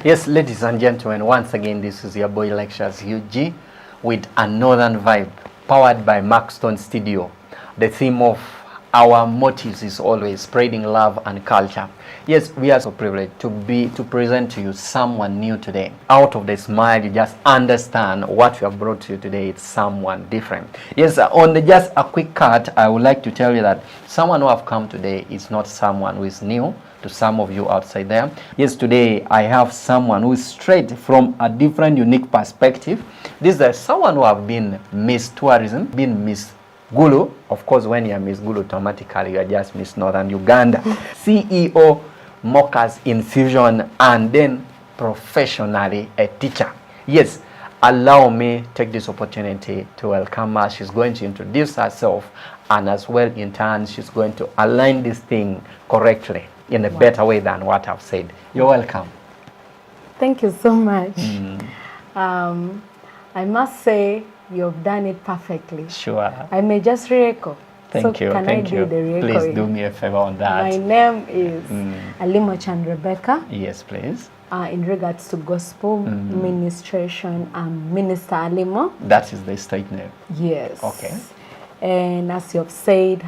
Yes, ladies and gentlemen, once again, this is your boy Lectures UG with a Northern Vibe, powered by Maxton Studio. The theme of our motives is always spreading love and culture. Yes, we are so privileged to present to you someone new today. Out of the smile, you just understand what we have brought to you today. It's someone different. Yes, on just a quick cut, I would like to tell you that someone who have come today is not someone who is new to some of you outside there. Yes, today I have someone who is straight from a different, unique perspective. This is someone who have been Miss Tourism, been Miss Gulu. Of course, when you are Miss Gulu, automatically you are just Miss Northern Uganda. CEO, Mocha's Infusion, and then professionally a teacher. Yes, allow me take this opportunity to welcome her. She's going to introduce herself, and as well in turn, she's going to align this thing correctly in a better way than what I've said. You're welcome. Thank you so much. I must say you've done it perfectly. Sure. I may just re-echo. Thank you. Can Thank I you. do the re-echoing? Please do me a favor on that. My name is Alimo Chan Rebecca. Yes, please. In regards to gospel ministration, I'm Minister Alimo. That is the state name. Yes. Okay. And as you've said,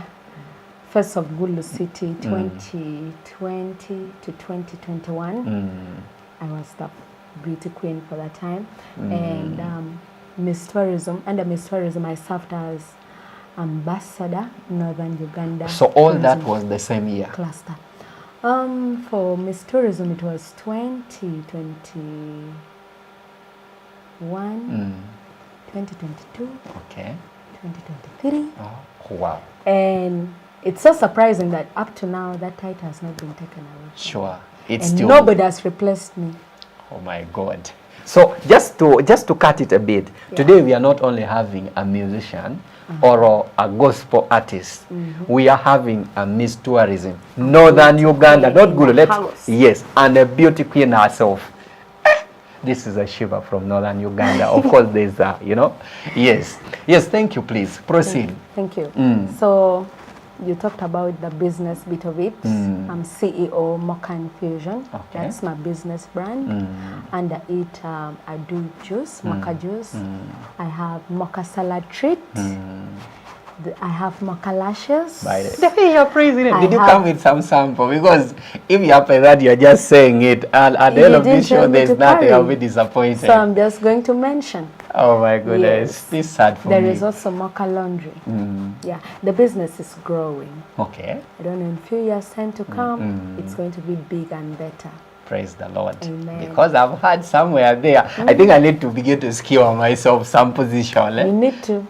first of Gulu City, 2020 to 2021. I was the beauty queen for that time. And Miss Tourism, under Miss Tourism, I served as Ambassador, Northern Uganda. So all that was the same year? Cluster. For Miss Tourism, it was 2021, 2022, okay, 2023. Oh, wow. And it's so surprising that up to now, that title has not been taken away. Sure. It's and still... nobody has replaced me. Oh my God. So just to cut it a bit, today we are not only having a musician or a gospel artist, we are having a Miss Tourism, Northern Uganda, not Gulu, yes, and a beauty queen herself. This is a Shiva from Northern Uganda. Of course, there's a, you know, yes. Yes, thank you, please. Proceed. Thank you. So, you talked about the business bit of it. I'm CEO Mocha Infusion. Okay. That's my business brand. Under it, I do juice, Mocha juice. I have Mocha salad treat. I have Mocha lashes. Definitely you're praising it. Did you come with some sample? Because if you have that, you're just saying it. And at the end of this show, there's nothing. I'll be disappointed. So I'm just going to mention. Oh my goodness. This is sad for me. There is also Mocha laundry. Yeah, the business is growing. Okay. I don't know, in a few years' time to come, it's going to be big and better. Praise the Lord. Amen. Because I've heard somewhere there, I think I need to begin to secure myself some position. You need to.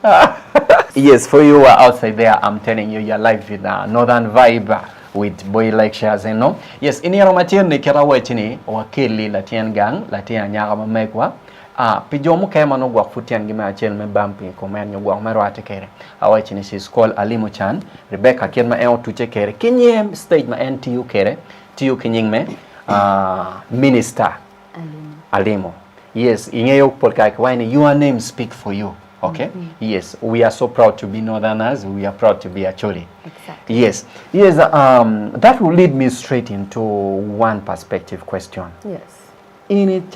Yes, for you outside there, I'm telling you, you're live with Northern Vibe with Boy Lectures, you know. Yes, in your material, Nikera Wachini, Wakili, Latian Gang, Latian Yagama Mekwa. Pijomu kema no gwa futian gima achel me bampi komen yo gwa mero atekere. Awachini she's called Alimo Chan. Rebecca kien ma en tuche kere. Kinye stage ma en tiyu kere. Tiyu kinying me Minister Alimo. Yes, ingeyo polka kwaini your name speak for you. Okay. Yes, we are so proud to be Northerners. We are proud to be Acholi. Exactly. Yes. Yes. That will lead me straight into one perspective question. Yes. In it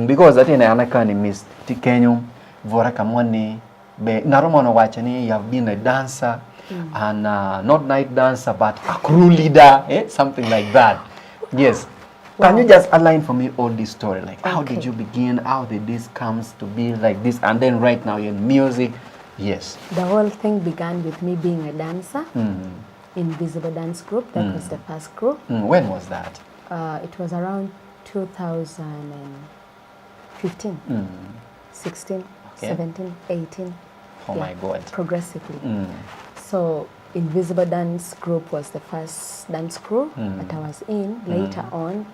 because that in Anakani Miss Tikenyum, Vorakamoni, Naromono Wachani, you have been a dancer and not night dancer, but a crew leader, something like that. Yes. Can you just outline for me all this story? Like, how did you begin? How did this comes to be like this? And then right now you're in music. Yes. The whole thing began with me being a dancer in Visible Dance Group. That was the first group. When was that? It was around 2015, 16, 17, 18. Oh my God. Progressively. So Invisible Dance Group was the first dance crew that I was in. Later on,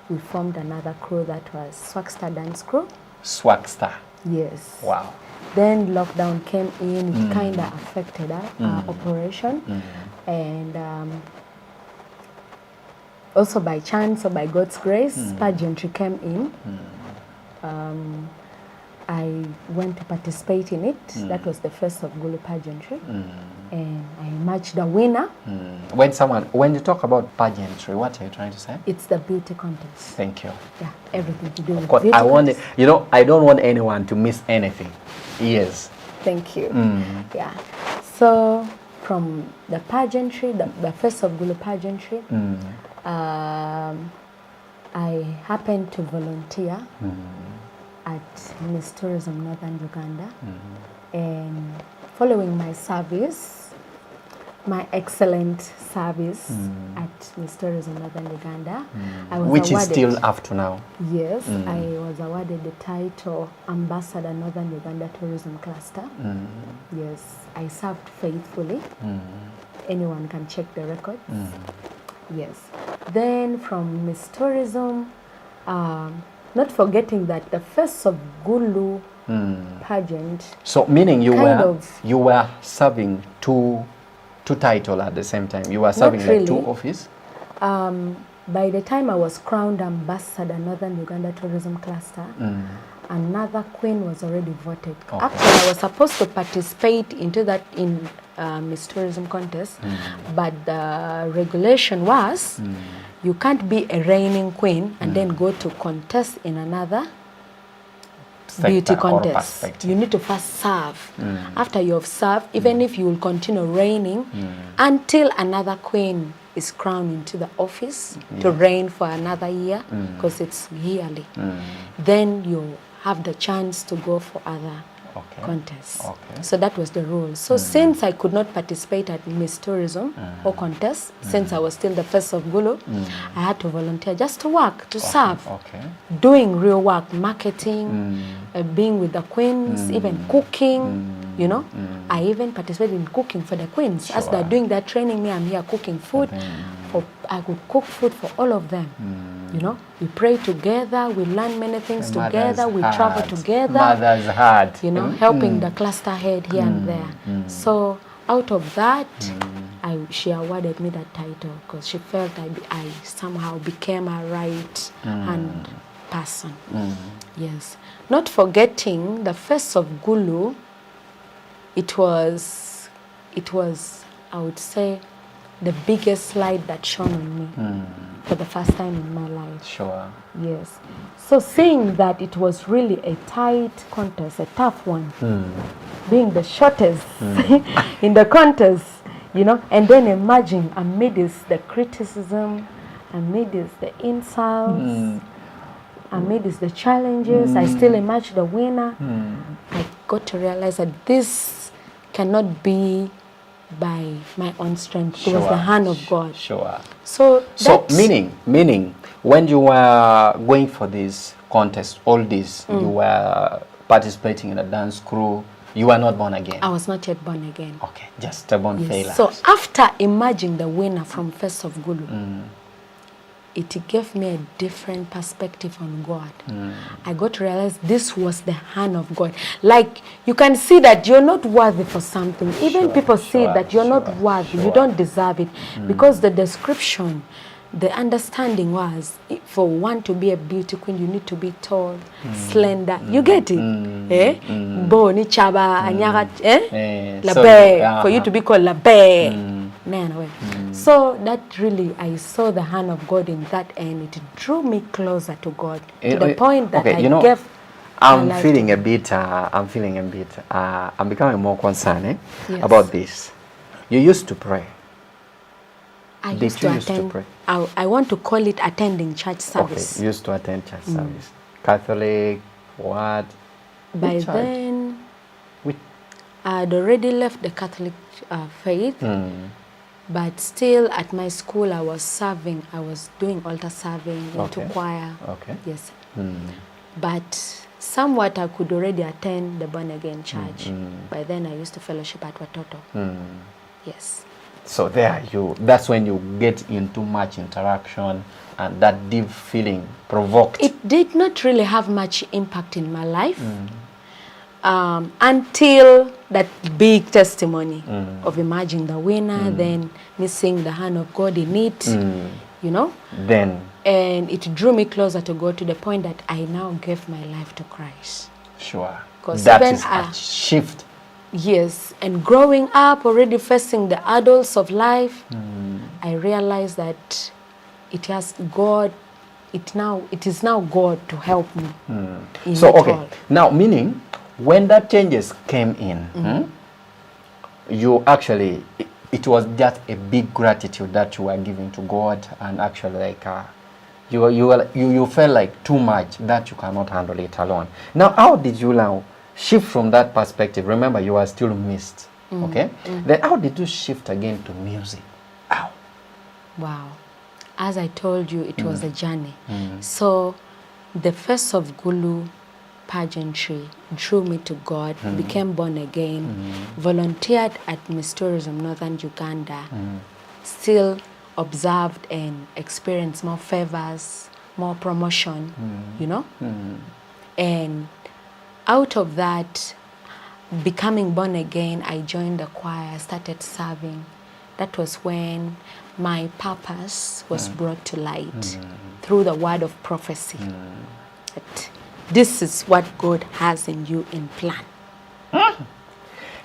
we formed another crew that was Swagster Dance Crew. Swagster? Yes. Wow. Then lockdown came in, it kind of affected our operation. And also by chance or by God's grace, pageantry came in. I went to participate in it. That was the first of Gulu pageantry. and I emerged the winner. When you talk about pageantry, what are you trying to say? It's the beauty contest. Thank you. Yeah, everything to do with Because beauty contest. I don't want anyone to miss anything. Yes. Thank you. Yeah. So from the pageantry, the first of Gulu pageantry, I happened to volunteer at Miss Tourism Northern Uganda, and following my service, my excellent service at Miss Tourism Northern Uganda, I was which awarded, is still up to now. Yes, I was awarded the title Ambassador Northern Uganda Tourism Cluster. Yes, I served faithfully. Anyone can check the records. Yes. Then from Miss Tourism, not forgetting that the first of Gulu pageant. So meaning you were serving two titles at the same time. You were serving Not really. like two offices. By the time I was crowned Ambassador Northern Uganda Tourism Cluster, another queen was already voted. Okay. Actually, I was supposed to participate into that in Miss Tourism contest, but the regulation was you can't be a reigning queen and then go to contest in another beauty contest. You need to first serve. After you have served, even if you will continue reigning until another queen is crowned into the office to reign for another year, because it's yearly, then you have the chance to go for other contests. So that was the rule. So since I could not participate at Miss Tourism or contest, since I was still the first of Gulu, I had to volunteer just to work, to serve, doing real work, marketing, being with the queens, even cooking, you know. I even participated in cooking for the queens. As they're doing that training, me, I'm here cooking food. I could cook food for all of them. You know, we pray together, we learn many things together, we travel together. Mother's heart. You know, helping the cluster head here and there. So out of that, she awarded me that title because she felt I somehow became a right hand person. Yes. Not forgetting the first of Gulu, it was, I would say, the biggest slide that shone on me for the first time in my life. Sure. Yes. So seeing that it was really a tight contest, a tough one, being the shortest in the contest, you know, and then emerging amidst the criticism, amidst the insults, amidst the challenges, I still emerged the winner. I got to realize that this cannot be by my own strength. It was the hand of God. Sure. So meaning when you were going for this contest, all this, you were participating in a dance crew, you were not born again. I was not yet born again. Okay, just a born failure. So after emerging the winner from First of Gulu, it gave me a different perspective on God. I got to realize this was the hand of God. Like, you can see that you're not worthy for something. Even people see that you're not worthy, you don't deserve it. Because the description, the understanding was, for one to be a beauty queen, you need to be tall, slender. You get it? Boni chaba, anyaga, labe, for you to be called labe. So that really, I saw the hand of God in that, and it drew me closer to God to the point that I'm feeling a bit. I'm becoming more concerned about this. You used to pray. I used to attend. I want to call it attending church service. Okay, you used to attend church service. Catholic, what? By then, I had already left the Catholic faith. But still at my school I was serving. I was doing altar serving, into choir. Yes. But somewhat I could already attend the born again church. By then I used to fellowship at Watoto. Yes. So that's when you get into much interaction, and that deep feeling provoked. It did not really have much impact in my life. Until that big testimony of emerging the winner, then me seeing the hand of God in it, you know. And it drew me closer to God to the point that I now gave my life to Christ. Sure. Because that is a shift. Yes, and growing up, already facing the adults of life, I realized that it has God. It is now God to help me. In So it okay, all. now meaning when that changes came in, you actually it was just a big gratitude that you were giving to God, and actually like you felt like too much that you cannot handle it alone. Now, how did you now shift from that perspective? Remember, you are still missed. Okay, then how did you shift again to music? How? Wow. As I told you, it was a journey. So the first of Gulu pageantry drew me to God, became born again, volunteered at Miss Tourism Northern Uganda, still observed and experienced more favors, more promotion, you know? And out of that, becoming born again, I joined the choir, started serving. That was when my purpose was brought to light through the word of prophecy. That this is what God has in you in plan.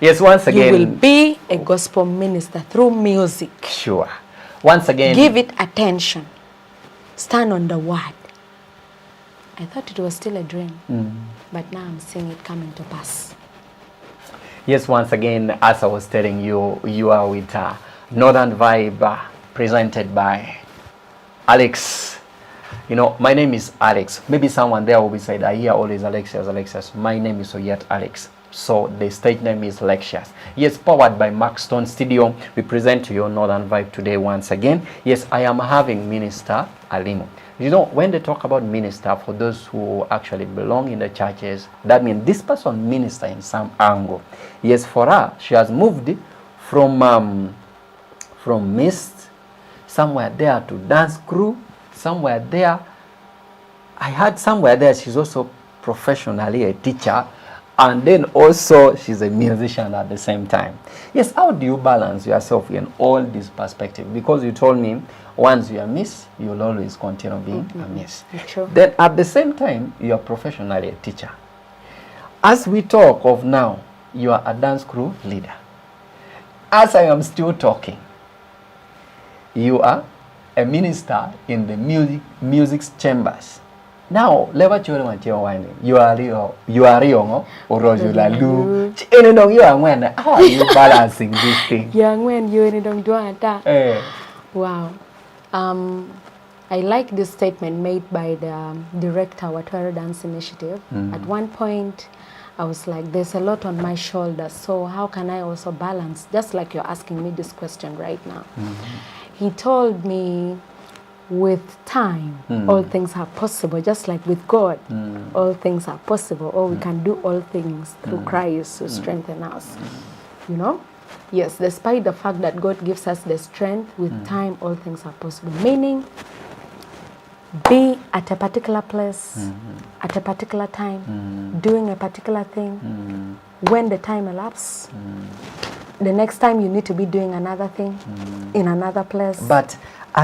Yes, once again. You will be a gospel minister through music. Sure. Once again. Give it attention. Stand on the word. I thought it was still a dream, but now I'm seeing it coming to pass. Yes, once again, as I was telling you, you are with Northern Vibe, presented by Alex. You know, my name is Alex. Maybe someone there will be said, I hear always Alexius, Alexius. My name is Oyet Alex. So the stage name is Lexus. Yes, powered by Maxstone Studio. We present to you Northern Vibe today once again. Yes, I am having Minister Alimo. You know, when they talk about minister, for those who actually belong in the churches, that means this person minister in some angle. Yes, for her, she has moved from mist, somewhere there to dance crew, somewhere there. I heard somewhere there she's also professionally a teacher, and then also she's a musician at the same time. Yes, how do you balance yourself in all this perspective? Because you told me once you are miss, you'll always continue being a miss. True. Then at the same time, you are professionally a teacher. As we talk of now, you are a dance crew leader. As I am still talking, you are a minister in the music chambers. Now, you are real, or you are when. How are you balancing this thing? Young when you don't do that. Wow. I like this statement made by the director of Watwara Dance Initiative. At one point, I was like, there's a lot on my shoulders, so how can I also balance? Just like you're asking me this question right now. He told me, with time, all things are possible, just like with God, all things are possible, or we can do all things through Christ who strengthens us. You know? Yes, despite the fact that God gives us the strength, with time, all things are possible. Meaning, be at a particular place, at a particular time, doing a particular thing. When the time elapses, the next time you need to be doing another thing in another place. But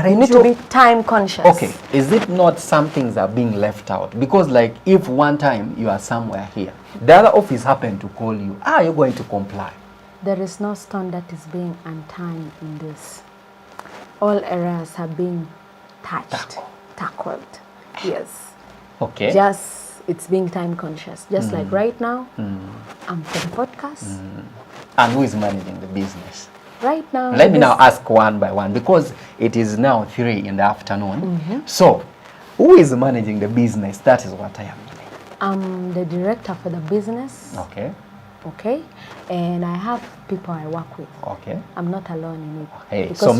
you need to be time conscious. Okay, is it not some things are being left out? Because like if one time you are somewhere here, the other office happened to call you, are you going to comply? There is no stone that is being unturned in this. All areas have been touched, tackled. Yes. Okay. Just, it's being time conscious. Just like right now, I'm for the podcast. And who is managing the business? Right now. Let me now ask one by one, because it is now 3 in the afternoon. So, who is managing the business? That is what I am doing. I'm the director for the business. Okay. Okay. And I have people I work with. Okay. I'm not alone in it. Okay. So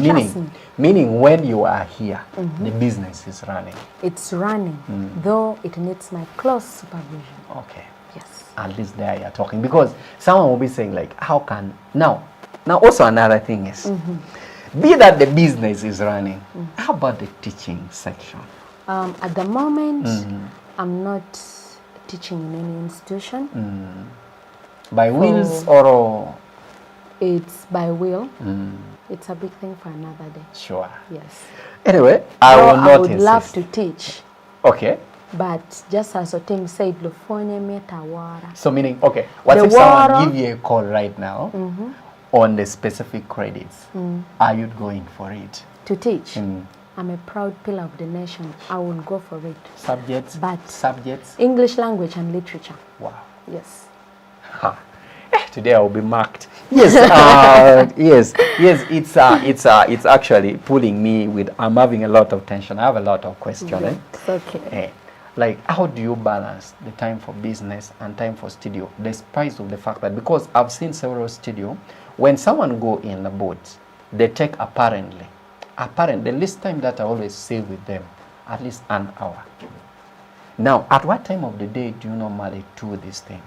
meaning when you are here, the business is running. It's running, though it needs my close supervision. Okay. Yes. At least there you're talking, because someone will be saying like, how can now also another thing is, be that the business is running, how about the teaching section? At the moment, I'm not teaching in any institution. By wills or? It's by will. It's a big thing for another day. Sure. Yes. Anyway, I will not insist. Love to teach. Okay. But just as the team said, Lufonia meta water. So meaning, okay, what if someone give you a call right now on the specific credits? Are you going for it? To teach? I'm a proud pillar of the nation. I will go for it. Subjects? But subjects? English language and literature. Wow. Yes. Today I will be marked. Yes, yes. It's actually pulling me with. I'm having a lot of tension. I have a lot of questions. It's okay. Like, how do you balance the time for business and time for studio, despite of the fact that, because I've seen several studio, when someone go in the boat, they take apparently, the least time that I always say with them, at least an hour. Now, at what time of the day do you normally do this thing?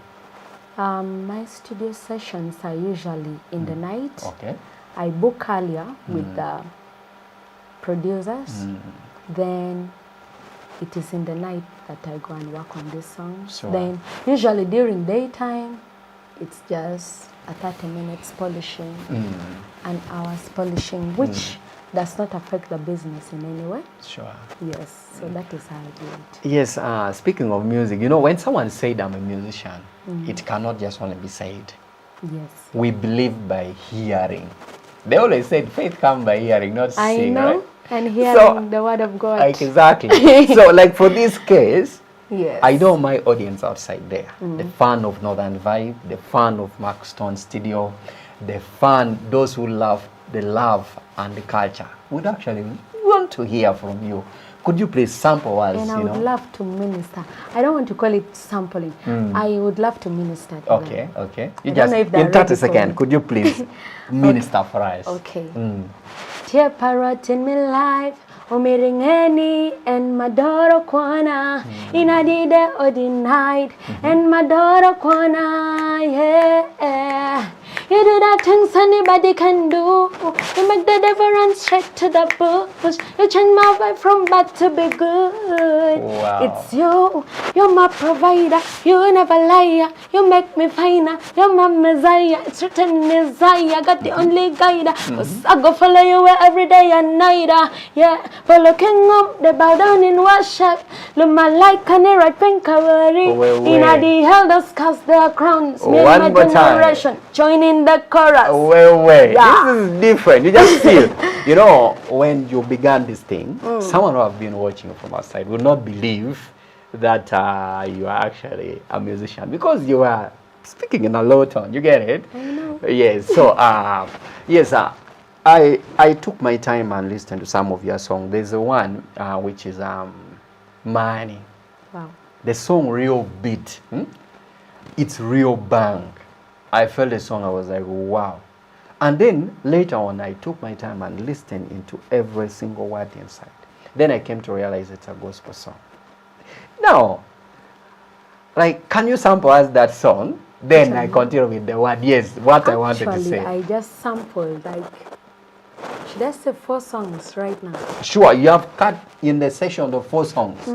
My studio sessions are usually in the night. Okay. I book earlier with the producers. Then it is in the night that I go and work on these songs. Sure. Then usually during daytime, it's just a 30 minutes polishing, an hour's polishing, which does not affect the business in any way. Sure. Yes, so that is how I do it. Yes, speaking of music, you know, when someone said I'm a musician, it cannot just only be said. Yes. We believe by hearing. They always said faith comes by hearing, not seeing, I know, right? and hearing the word of God. Like, exactly. So, like, for this case, yes. I know my audience outside there, the fan of Northern Vibe, the fan of Maxton Studio, the fan, those who love the love and the culture, would actually want to hear from you. Could you please sample us? And I would love to minister. I don't want to call it sampling. I would love to minister to Okay, them. okay. You just, in 30 seconds, could you please minister for us? Okay. Dear parrot in my life, umiringeni and madoro kwana, inadide odinide and madoro kwana, yeah. You do that things anybody can do. You make the devil run straight to the bush. You change my vibe from bad to be good. Wow. It's you. You're my provider. You never lie. You make me finer. You're my messiah. It's written Messiah. Got the only guide. I go follow you every day and night. Yeah. For looking up, they bow down in worship. Look my like and the right pink cavalry. In the elders cast their crowns. Me and my generation join in the chorus. Yeah. This is different. You just feel, you know, when you began this thing, someone who have been watching from outside would not believe that you are actually a musician, because you are speaking in a low tone. You get it? I know. Yes. So, yes, I took my time and listened to some of your songs. There's one which is Money. Wow. The song real beat. It's real bang. I felt the song, I was like, wow. And then later on, I took my time and listened into every single word inside. Then I came to realize it's a gospel song. Now, like, can you sample us that song? Then I continue with the word. Yes, what I wanted to say. I just sampled, like, should I say 4 songs right now? Sure, you have cut in the session of 4 songs.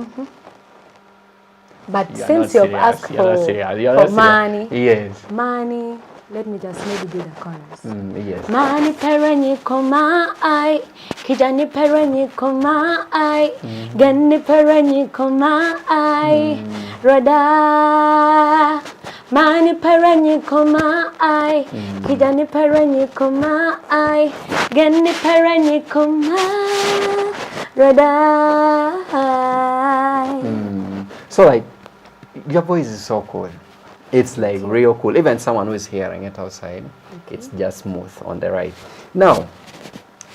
But since you've asked for money, yes, money, let me just maybe do the chorus. Yes. Money pereni koma ai, kijani pereni koma ai, gani pereni koma ai, roda. Money pereni koma ai, kijani pereni koma ai, gani pereni koma, roda. So, like, your voice is so cool. It's like real cool. Even someone who is hearing it outside, it's just smooth on the right. Now,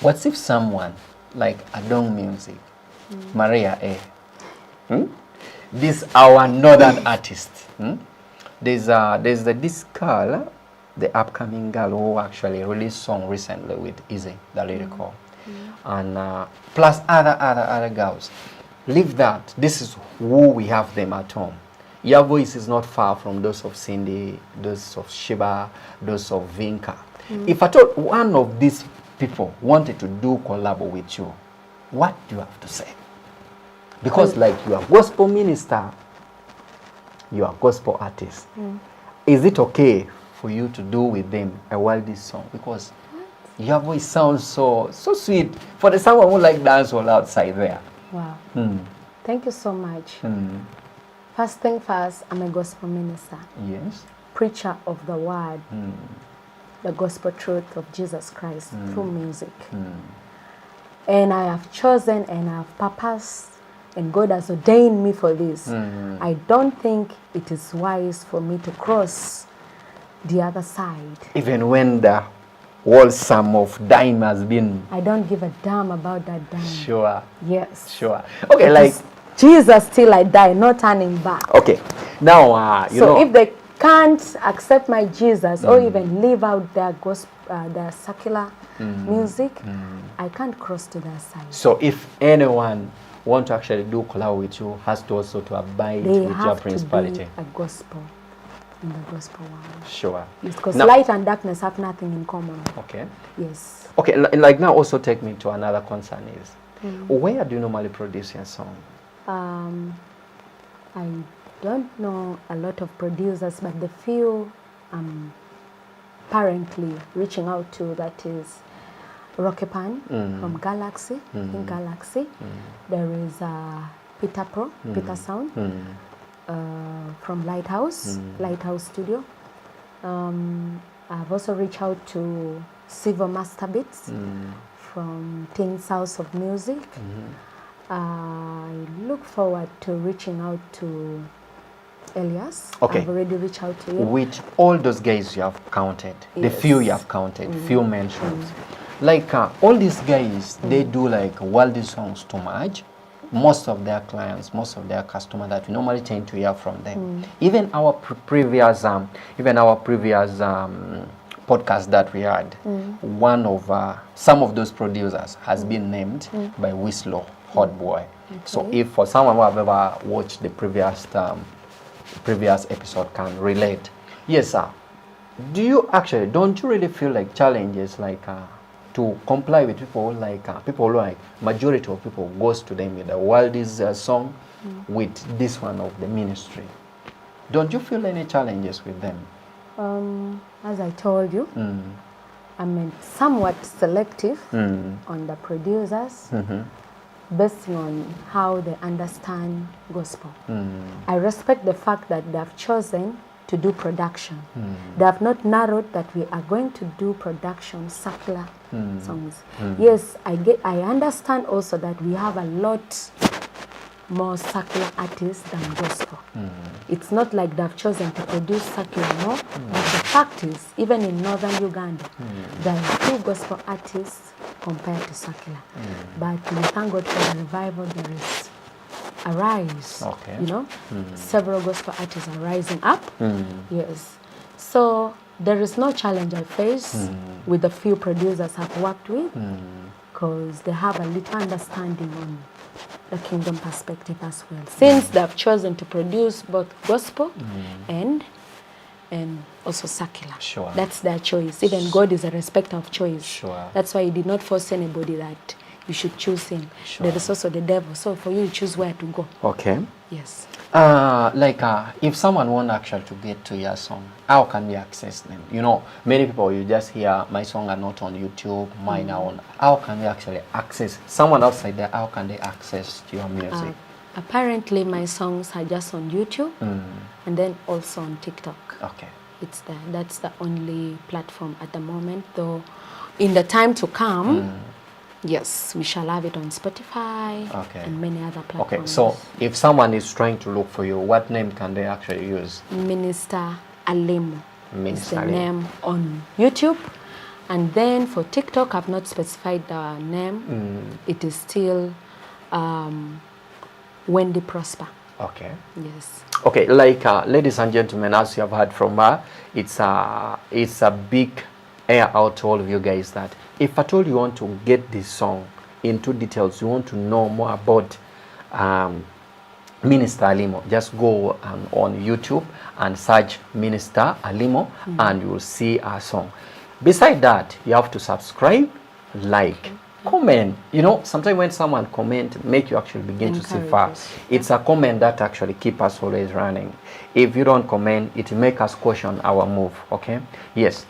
what if someone like Adong Music, Maria A, this our northern artist, there's this girl, the upcoming girl who actually released song recently with Easy, the lyrical, and plus other girls. Leave that. This is who we have them at home. Your voice is not far from those of Cindy, those of Shiba, those of Vinka. If at all one of these people wanted to do collab with you, what do you have to say? Because like you are gospel minister, you are gospel artist. Is it okay for you to do with them a worldly song? Because your voice sounds so sweet for the someone who like dance all outside there. Wow. Thank you so much. First thing first, I'm a gospel minister. Yes. Preacher of the word, the gospel truth of Jesus Christ through music. And I have chosen and I have purposed, and God has ordained me for this. I don't think it is wise for me to cross the other side. Even when the whole sum of dime has been... I don't give a damn about that dime. Sure. Yes. Sure. Okay, It like... is Jesus till I die, no turning back. Okay. Now, you know... So if they can't accept my Jesus or even live out their gospel, their secular music, I can't cross to that side. So if anyone want to actually do collab with you, has to also to abide They with your have principality. to be a gospel in the gospel world. Sure. Because Now- light and darkness have nothing in common. Okay. Yes. Okay, like now also take me to another concern is, where do you normally produce your song? I don't know a lot of producers, but the few I'm currently reaching out to, that is Rockepan from Galaxy, in Galaxy. There is Peter Pro, Peter Sound from Lighthouse, Lighthouse Studio. I've also reached out to Silver Master Beats from Teen House of Music. I look forward to reaching out to Elias. Okay. I've already reached out to him. With all those guys you have counted, the Yes. few you have counted, few mentions, like all these guys, they do like worldly songs too much. Most of their clients, most of their customers that we normally tend to hear from them. Even our previous podcast that we had, one of some of those producers has been named by Whistler Hot Boy. So if for someone who have ever watched the previous episode can relate. Yes, sir. Don't you really feel like challenges like to comply with people like majority of people goes to them with the world's song with this one of the ministry? Don't you feel any challenges with them? As I told you, I'm somewhat selective on the producers, based on how they understand gospel. I respect the fact that they have chosen to do production. They have not narrowed that we are going to do production secular songs. Yes, I understand also that we have a lot more secular artists than gospel. It's not like they've chosen to produce secular, no. But the fact is, even in northern Uganda, there are few gospel artists compared to secular. But we thank God for the revival. There is a rise. Okay. You know, several gospel artists are rising up. Yes. So there is no challenge I face with the few producers I've worked with, because they have a little understanding on the kingdom perspective as well. Since they've chosen to produce both gospel and also secular. Sure. That's their choice. Even God is a respecter of choice. Sure. That's why He did not force anybody that you should choose Him. Sure. There is also the devil. So for you, choose where to go. Okay. Yes. If someone want actually to get to your song, how can we access them? You know, many people, you just hear my song are not on YouTube, mine are on. How can we actually access someone outside there? How can they access your music? Apparently, my songs are just on YouTube and then also on TikTok. Okay. It's there. That's the only platform at the moment. Though, in the time to come, yes, we shall have it on Spotify and many other platforms. Okay, so if someone is trying to look for you, what name can they actually use? Minister Alimo is the Alimo. name on YouTube. And then for TikTok, I've not specified the name. It is still Wendy Prosper. Okay. Yes. Okay, ladies and gentlemen, as you have heard from her, it's a big air out to all of you guys that if at all you want to get this song into details, you want to know more about Minister Alimo, just go on YouTube and search Minister Alimo and you will see our song. Beside that, you have to subscribe, like, comment. You know, sometimes when someone comment, make you actually begin to see far. It's a comment that actually keep us always running. If you don't comment, it make us question our move. Okay. Yes.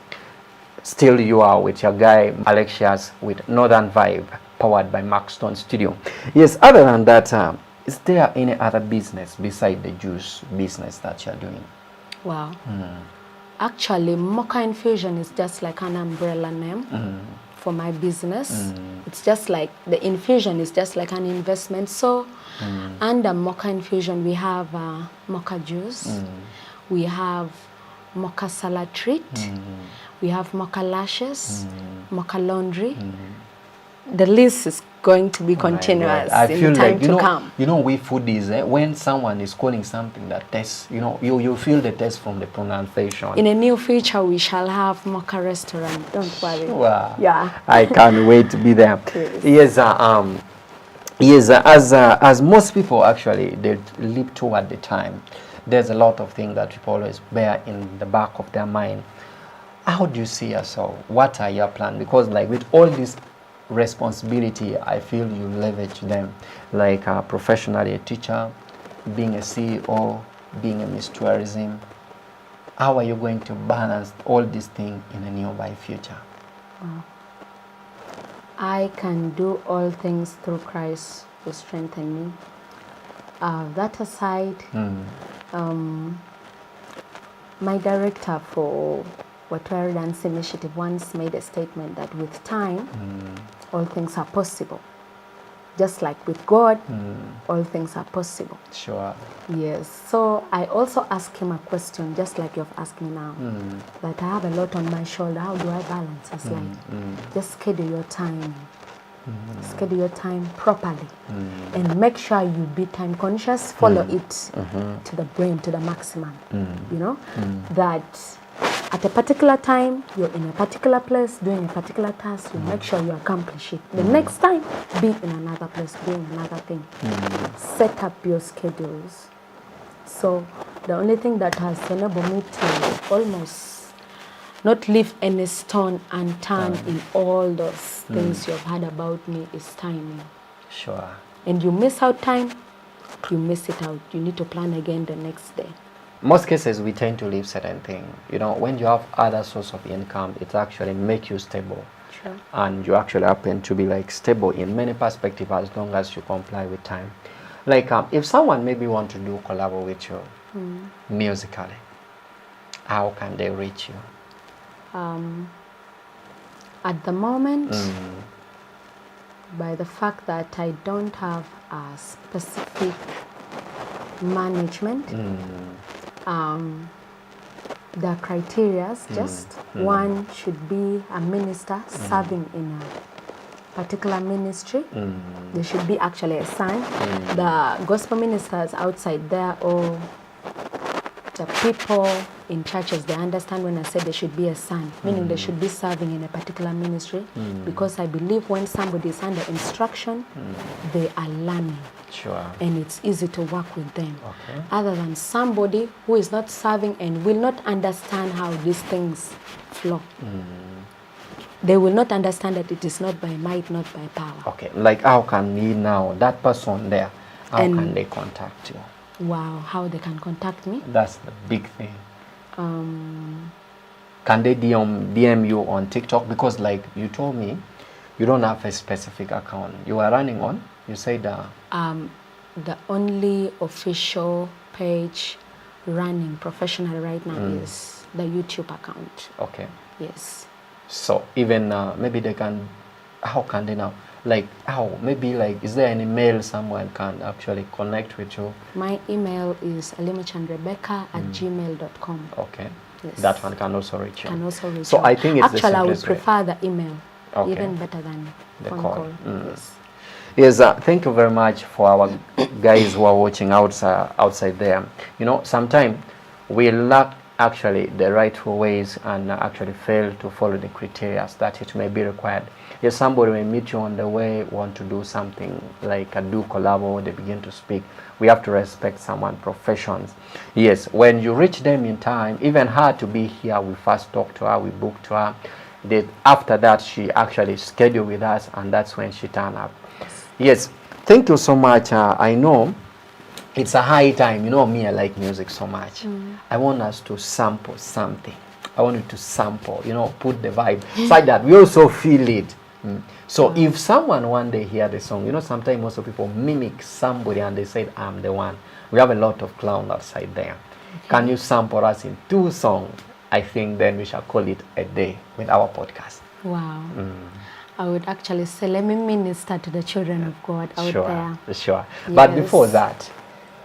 Still you are with your guy Alexius with Northern Vibe, powered by Maxton Studio. Yes, other than that, Is there any other business beside the juice business that you're doing? Wow. Actually, Mocha Infusion is just like an umbrella name for my business. It's just like the infusion is just like an investment. So under Mocha Infusion, we have Mocha juice, we have Mocha salad treat, we have Mocha lashes, Mocha laundry. The list is going to be continuous in time to come. You know, we foodies, when someone is calling something that tastes, you feel the taste from the pronunciation. In a new future, we shall have Mocha restaurant. Don't worry. Wow. Yeah. I can't wait to be there. Yes. Yes, as most people actually, they live toward the time. There's a lot of things that people always bear in the back of their mind. How do you see yourself? What are your plans? Because like with all this responsibility, I feel you leverage them, like professionally a teacher, being a CEO, being a Miss Tourism. How are you going to balance all these things in a nearby future? I can do all things through Christ who strengthens me. That aside, my director for Whatever Dance Initiative once made a statement that with time, all things are possible. Just like with God, all things are possible. Sure. Yes. So I also asked him a question, just like you've asked me now, that I have a lot on my shoulder. How do I balance? It's like, just schedule your time. Schedule your time properly and make sure you be time conscious. Follow it to the brain, to the maximum. You know, that at a particular time, you're in a particular place doing a particular task, you make sure you accomplish it. The next time, be in another place doing another thing. Set up your schedules. So the only thing that has enabled me to almost not leave any stone unturned in all those things you've heard about me is timing. Sure. And you miss out time, you miss it out. You need to plan again the next day. Most cases, we tend to leave certain things. You know, when you have other source of income, it actually make you stable. Sure. And you actually happen to be like stable in many perspectives as long as you comply with time. Like if someone maybe want to do collab with you musically, how can they reach you? At the moment, by the fact that I don't have a specific management, the criteria just one should be a minister serving in a particular ministry. There should be actually a son. The gospel ministers outside there, or the people in churches, they understand when I say there should be a son, meaning they should be serving in a particular ministry, because I believe when somebody is under instruction, they are learning. Sure. And it's easy to work with them. Okay. Other than somebody who is not serving and will not understand how these things flow. They will not understand that it is not by might, not by power. Okay, like how can we now, that person there, how can they contact you? Wow, how they can contact me? That's the big thing. Can they DM you on TikTok? Because like you told me, you don't have a specific account. You are running on, you said the only official page running professional right now is the YouTube account. Okay. Yes. So even maybe they can, how can they now? Like how, maybe like, is there any mail someone can actually connect with you? My email is alimachandrebecca@gmail.com. Okay. Yes. That one can also reach you. Can also reach so out. I think it's actually, the I would simplest way. prefer the email, Okay. even better than The phone call. call. Yes. Yes, thank you very much for our guys who are watching outside there. You know, sometimes we lack actually the right ways and actually fail to follow the criteria that it may be required. If somebody may meet you on the way, want to do something like a do collabo, they begin to speak, we have to respect someone professions. Yes, when you reach them in time, even her to be here, we first talk to her, we book to her. After that, she actually scheduled with us, and that's when she turned up. Yes, thank you so much. I know it's a high time. You know me, I like music so much. I want us to sample something. I want you to sample, you know, put the vibe, such that we also feel it. So if someone one day hear the song, you know, sometimes most of people mimic somebody and they say, I'm the one. We have a lot of clown outside there. Okay. Can you sample us in 2 songs? I think then we shall call it a day with our podcast. Wow. I would actually say, let me minister to the children of God out there. Sure. Yes. But before that,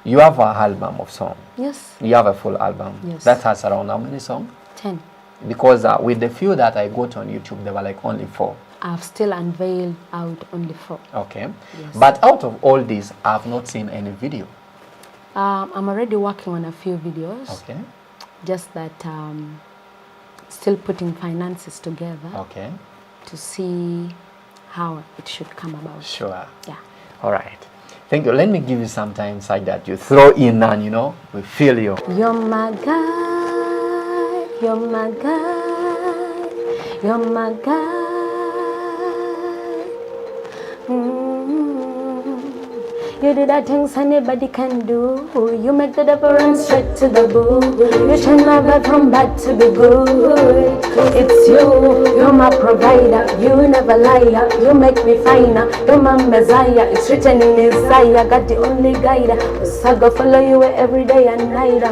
you have an album of songs. Yes. You have a full album. Yes. That has around how many songs? 10. Because with the few that I got on YouTube, they were like only 4. I've still unveiled out only 4. Okay. Yes. But out of all these, I've not seen any video. I'm already working on a few videos. Okay. Just that still putting finances together. Okay. To see how it should come about. Sure. Yeah. All right. Thank you. Let me give you some time inside that you throw in and, you know, we feel you. You're my God. You're my God. You're my God. You do the things anybody can do. You make the devil run straight to the bull. You turn my bad from bad to be good. It's you, you're my provider. You never lie, you make me finer. You're my messiah, it's written in Isaiah. Got the only guide. So I go follow you every day and night.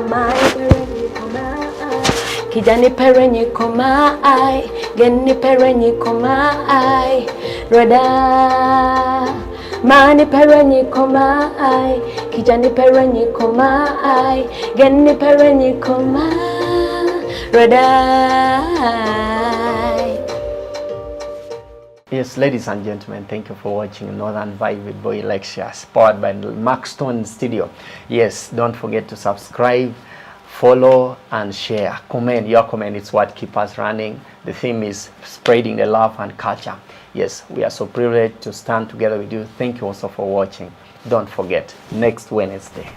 Kijani perenye koma ai, geni perenye koma ai, roda. Mani perenye koma ai, kijani perenye koma ai, geni perenye koma, rodai. Yes, ladies and gentlemen, thank you for watching Northern Vibe with Boy Lectures, powered by Maxstone Studio. Yes, don't forget to subscribe, follow, and share. Comment. Your comment is what keeps us running. The theme is spreading the love and culture. Yes, we are so privileged to stand together with you. Thank you also for watching. Don't forget, next Wednesday.